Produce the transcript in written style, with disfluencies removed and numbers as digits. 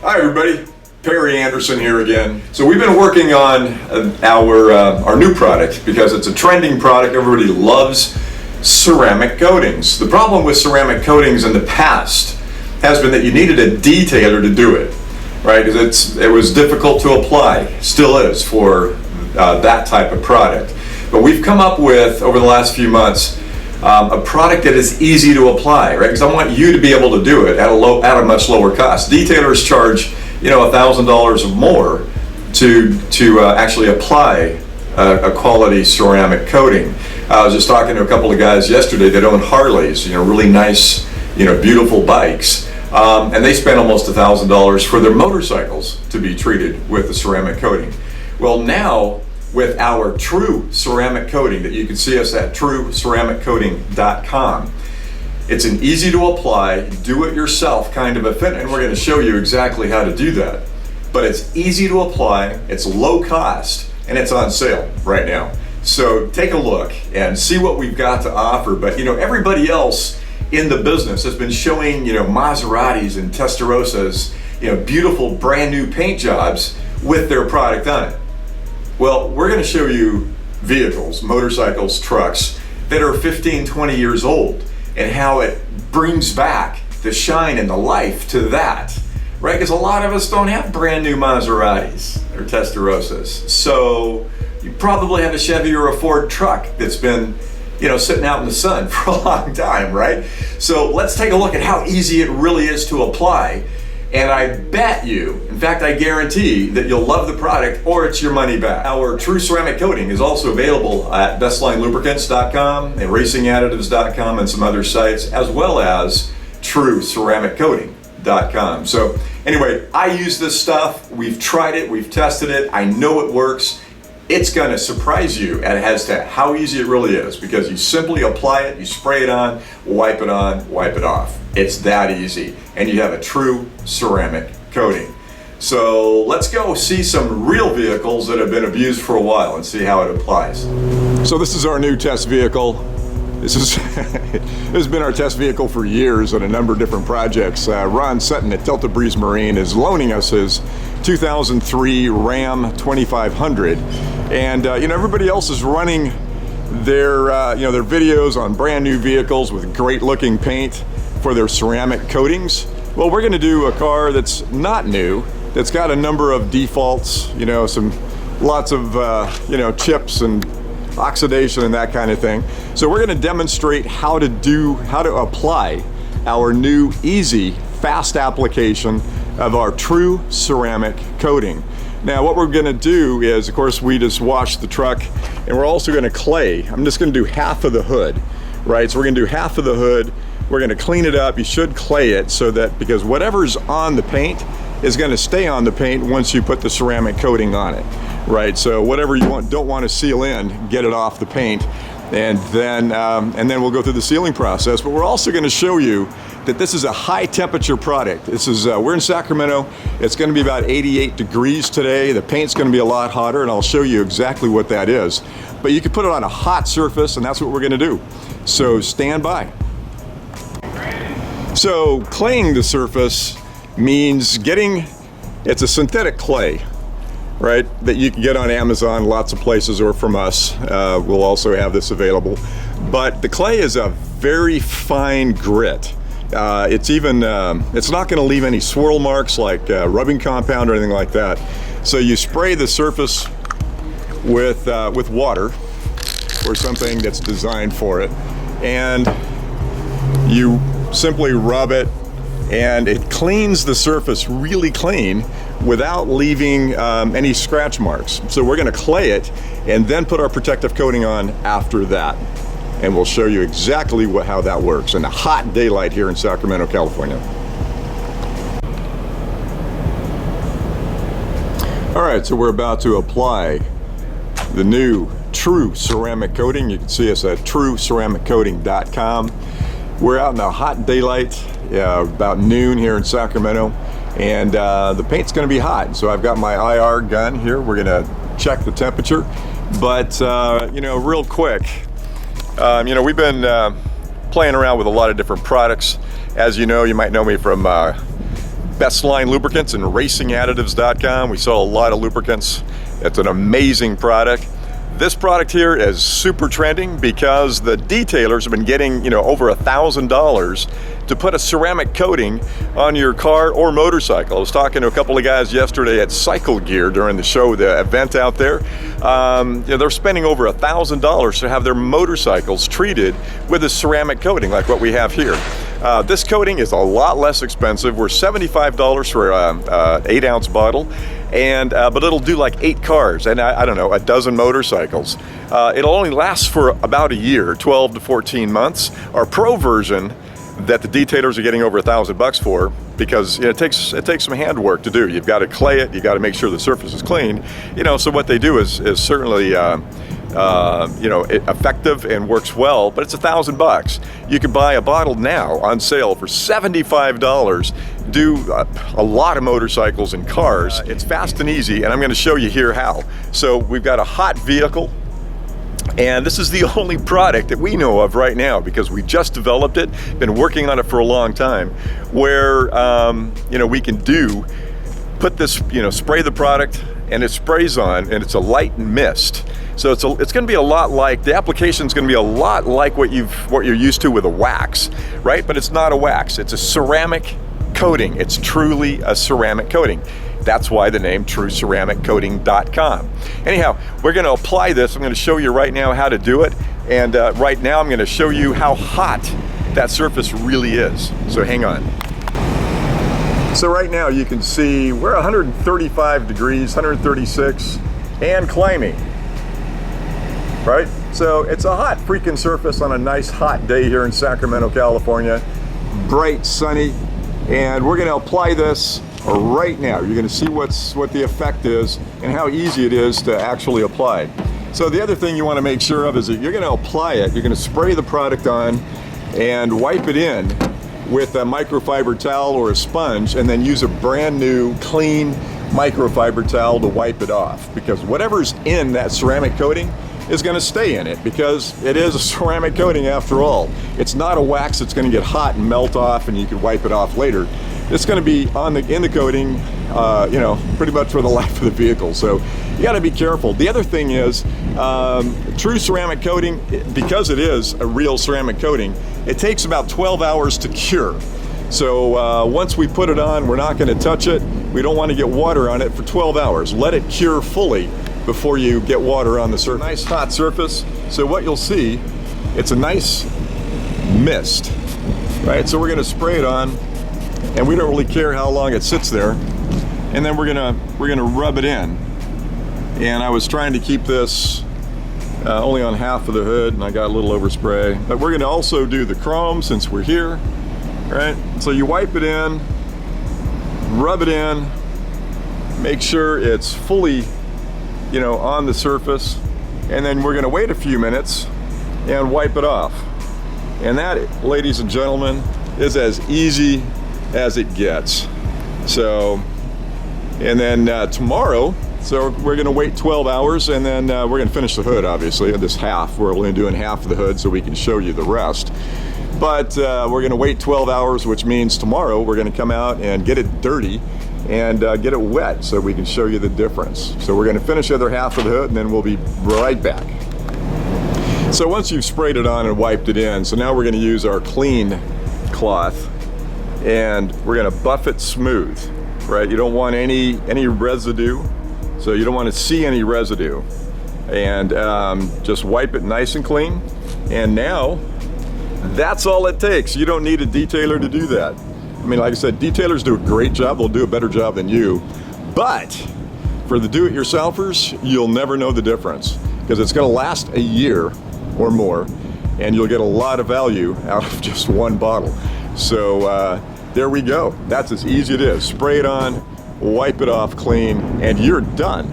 Hi everybody, Perry Anderson here again. So we've been working on our new product because it's a trending product. Everybody loves ceramic coatings. The problem with ceramic coatings in the past has been that you needed a detailer to do it, right? Because it was difficult to apply, still is for that type of product. But we've come up with, over the last few months, a product that is easy to apply, right? Because I want you to be able to do it at a much lower cost. Detailers charge, $1,000 or more to actually apply a quality ceramic coating. I was just talking to a couple of guys yesterday that own Harleys, really nice, beautiful bikes, and they spend almost $1,000 for their motorcycles to be treated with the ceramic coating. Well, now, with our True Ceramic Coating that you can see us at trueceramic-coating.com. It's an easy to apply, do it yourself kind of a fit, and we're going to show you exactly how to do that. But it's easy to apply, it's low cost, and it's on sale right now. So take a look and see what we've got to offer. But everybody else in the business has been showing Maseratis and Testarossas, beautiful brand new paint jobs with their product on it. Well, we're going to show you vehicles, motorcycles, trucks that are 15, 20 years old and how it brings back the shine and the life to that, right? Because a lot of us don't have brand new Maseratis or Testarossas. So you probably have a Chevy or a Ford truck that's been, sitting out in the sun for a long time, right? So let's take a look at how easy it really is to apply. And I bet you, in fact I guarantee, that you'll love the product or it's your money back. Our True Ceramic Coating is also available at bestlinelubricants.com and racingadditives.com and some other sites, as well as trueceramic-coating.com. So anyway, I use this stuff, we've tried it, we've tested it, I know it works. It's going to surprise you as to how easy it really is, because you simply apply it, you spray it on, wipe it off. It's that easy, and you have a true ceramic coating. So let's go see some real vehicles that have been abused for a while and see how it applies. So this is our new test vehicle. This has been our test vehicle for years on a number of different projects. Ron Sutton at Delta Breeze Marine is loaning us his 2003 Ram 2500, and everybody else is running their their videos on brand new vehicles with great looking paint for their ceramic coatings. Well, we're going to do a car that's not new, that's got a number of defaults, lots of chips and oxidation and that kind of thing. So we're going to demonstrate how to apply our new easy, fast application of our True Ceramic Coating. Now what we're going to do is, of course, we just washed the truck, and we're also going to clay. I'm just going to do half of the hood, right? So we're going to do half of the hood. We're going to clean it up. You should clay it because whatever's on the paint is going to stay on the paint once you put the ceramic coating on it, right? So whatever you don't want to seal in, get it off the paint, and then we'll go through the sealing process. But we're also going to show you that this is a high temperature product. This is we're in Sacramento. It's going to be about 88 degrees today. The paint's going to be a lot hotter, and I'll show you exactly what that is. But you can put it on a hot surface, and that's what we're going to do. So stand by. So claying the surface means it's a synthetic clay, right, that you can get on Amazon, lots of places, or from us. We'll also have this available. But the clay is a very fine grit. It's not going to leave any swirl marks like rubbing compound or anything like that. So you spray the surface with water or something that's designed for it, and you simply rub it, and it cleans the surface really clean without leaving any scratch marks. So we're going to clay it and then put our protective coating on after that, and we'll show you exactly how that works in the hot daylight here in Sacramento, California. All right, so we're about to apply the new True Ceramic Coating. You can see us at trueceramic-coating.com. We're out in the hot daylight, about noon here in Sacramento, and the paint's going to be hot. So I've got my IR gun here. We're going to check the temperature. But real quick, we've been playing around with a lot of different products. As you know, you might know me from best line lubricants in racingadditives.com. We sell a lot of lubricants. It's an amazing product. This product here is super trending because the detailers have been getting, over $1,000 to put a ceramic coating on your car or motorcycle. I was talking to a couple of guys yesterday at Cycle Gear during the show, the event out there. They're spending over $1,000 to have their motorcycles treated with a ceramic coating like what we have here. This coating is a lot less expensive. We're $75 for an 8-ounce bottle, but it'll do like 8 cars and I don't know, a dozen motorcycles. It'll only last for about a year, 12 to 14 months. Our Pro version that the detailers are getting over $1,000 for, because it takes some handwork to do. You've got to clay it, you got to make sure the surface is clean. So what they do is certainly effective and works well, but it's $1,000. You can buy a bottle now on sale for $75. Do a lot of motorcycles and cars. It's fast and easy, and I'm going to show you here how. So we've got a hot vehicle, and this is the only product that we know of right now, because we just developed it, been working on it for a long time, where we can put this, spray the product, and it sprays on, and it's a light mist. So it's going to be a lot like, the application is going to be a lot like what you're used to with a wax, right? But it's not a wax, it's a ceramic coating. It's truly a ceramic coating. That's why the name TrueCeramicCoating.com. Anyhow, we're going to apply this. I'm going to show you right now how to do it. And right now I'm going to show you how hot that surface really is. So hang on. So right now you can see we're 135 degrees, 136, and climbing. Right? So it's a hot freaking surface on a nice hot day here in Sacramento, California. Bright, sunny. And we're going to apply this right now. You're going to see what the effect is and how easy it is to actually apply. So the other thing you want to make sure of is that you're going to apply it, you're going to spray the product on and wipe it in with a microfiber towel or a sponge, and then use a brand new clean microfiber towel to wipe it off, because whatever's in that ceramic coating is going to stay in it, because it is a ceramic coating after all. It's not a wax that's going to get hot and melt off and you can wipe it off later. It's going to be in the coating, pretty much for the life of the vehicle. So you got to be careful. The other thing is, true ceramic coating, because it is a real ceramic coating, it takes about 12 hours to cure. So once we put it on, we're not going to touch it. We don't want to get water on it for 12 hours. Let it cure fully before you get water on the surface. Nice hot surface. So what you'll see, it's a nice mist, right? So we're going to spray it on, and we don't really care how long it sits there. And then we're gonna rub it in. And I was trying to keep this only on half of the hood, and I got a little overspray. But we're gonna also do the chrome since we're here, right? So you wipe it in, rub it in, make sure it's fully, on the surface, and then we're gonna wait a few minutes and wipe it off. And that, ladies and gentlemen, is as easy as it gets. So, and then tomorrow, so we're gonna wait 12 hours, and then we're gonna finish the hood, obviously, in this half. We're only doing half of the hood so we can show you the rest. But we're gonna wait 12 hours, which means tomorrow we're gonna come out and get it dirty and get it wet so we can show you the difference. So we're gonna finish the other half of the hood, and then we'll be right back. So once you've sprayed it on and wiped it in, so now we're gonna use our clean cloth, and we're gonna buff it smooth, right? You don't want any residue, so you don't want to see any residue. And just wipe it nice and clean. And now, that's all it takes. You don't need a detailer to do that. I mean, like I said, detailers do a great job. They'll do a better job than you. But for the do-it-yourselfers, you'll never know the difference, because it's gonna last a year or more, and you'll get a lot of value out of just one bottle. So there we go. That's as easy as it is. Spray it on, wipe it off clean, and you're done.